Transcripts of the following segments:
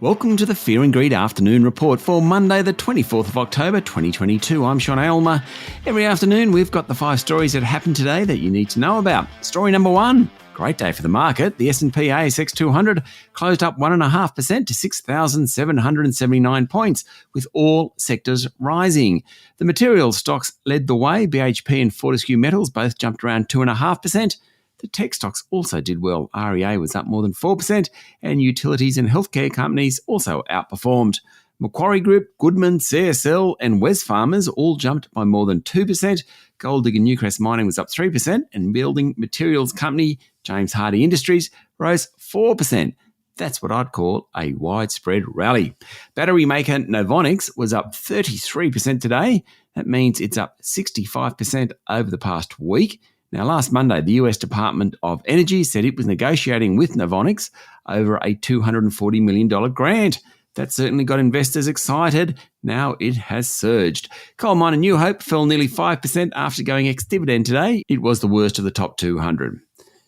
Welcome to the Fear and Greed Afternoon Report for Monday the 24th of October 2022. I'm Sean Aylmer. Every afternoon we've got the 5 stories that happened today that you need to know about. Story number 1, great day for the market. The S&P ASX 200 closed up 1.5% to 6,779 points, with all sectors rising. The materials stocks led the way. BHP and Fortescue Metals both jumped around 2.5%. The tech stocks also did well. REA was up more than 4%, and utilities and healthcare companies also outperformed. Macquarie Group, Goodman, CSL and Wesfarmers all jumped by more than 2%. Gold Digger Newcrest Mining was up 3%, and building materials company James Hardie Industries rose 4%. That's what I'd call a widespread rally. Battery maker Novonix was up 33% today. That means it's up 65% over the past week. Now, last Monday, the US Department of Energy said it was negotiating with Novonix over a $240 million grant. That certainly got investors excited. Now it has surged. Coal miner New Hope fell nearly 5% after going ex-dividend today. It was the worst of the top 200.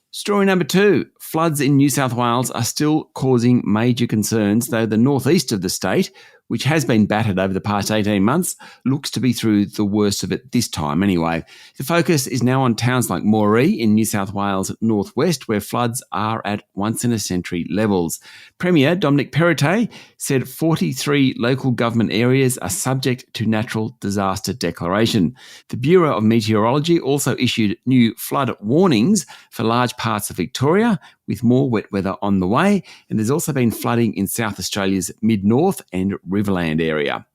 Story number 2, floods in New South Wales are still causing major concerns, though the northeast of the state, which has been battered over the past 18 months, looks to be through the worst of it this time anyway. The focus is now on towns like Moree in New South Wales northwest, where floods are at once-in-a-century levels. Premier Dominic Perrottet said 43 local government areas are subject to natural disaster declaration. The Bureau of Meteorology also issued new flood warnings for large parts of Victoria, with more wet weather on the way, and there's also been flooding in South Australia's mid-north and Riverland area.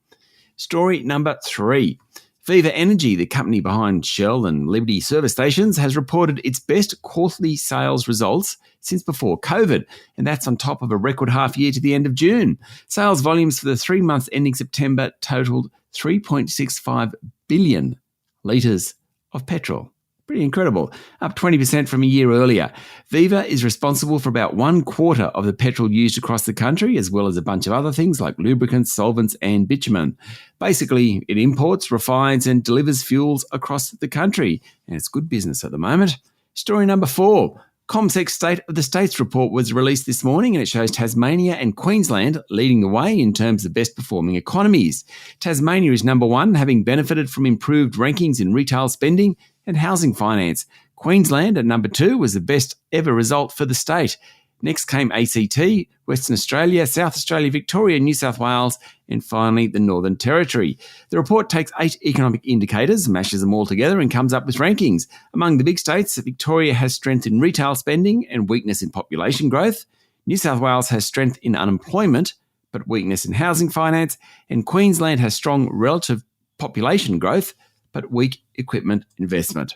Story number 3. Viva Energy, the company behind Shell and Liberty service stations, has reported its best quarterly sales results since before COVID, and that's on top of a record half year to the end of June. Sales volumes for the 3 months ending September totaled 3.65 billion litres of petrol. Pretty incredible, up 20% from a year earlier. Viva is responsible for about 1/4 of the petrol used across the country, as well as a bunch of other things like lubricants, solvents and bitumen. Basically, it imports, refines and delivers fuels across the country, and it's good business at the moment. Story number 4. CommSec State of the States report was released this morning, and it shows Tasmania and Queensland leading the way in terms of best performing economies. Tasmania is number 1, having benefited from improved rankings in retail spending and housing finance. Queensland at number 2 was the best ever result for the state. Next came ACT, Western Australia, South Australia, Victoria, New South Wales, and finally the Northern Territory. The report takes 8 economic indicators, mashes them all together and comes up with rankings. Among the big states, Victoria has strength in retail spending and weakness in population growth. New South Wales has strength in unemployment, but weakness in housing finance. And Queensland has strong relative population growth, but weak equipment investment.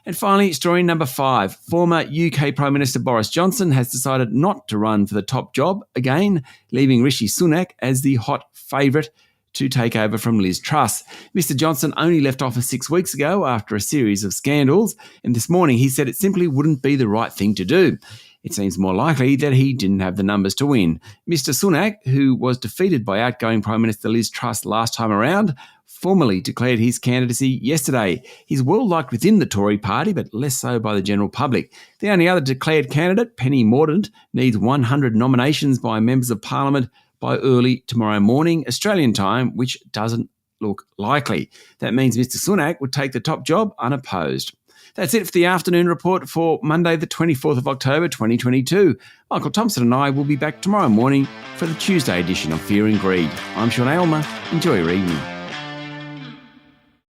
And finally, story number 5. Former UK Prime Minister Boris Johnson has decided not to run for the top job again, leaving Rishi Sunak as the hot favourite to take over from Liz Truss. Mr Johnson only left office 6 weeks ago after a series of scandals, and this morning he said it simply wouldn't be the right thing to do. It seems more likely that he didn't have the numbers to win. Mr Sunak, who was defeated by outgoing Prime Minister Liz Truss last time around, formally declared his candidacy yesterday. He's well liked within the Tory party, but less so by the general public. The only other declared candidate, Penny Mordaunt, needs 100 nominations by members of Parliament by early tomorrow morning, Australian time, which doesn't look likely. That means Mr Sunak would take the top job unopposed. That's it for the afternoon report for Monday the 24th of October 2022. Michael Thompson and I will be back tomorrow morning for the Tuesday edition of Fear and Greed. I'm Sean Aylmer. Enjoy your evening.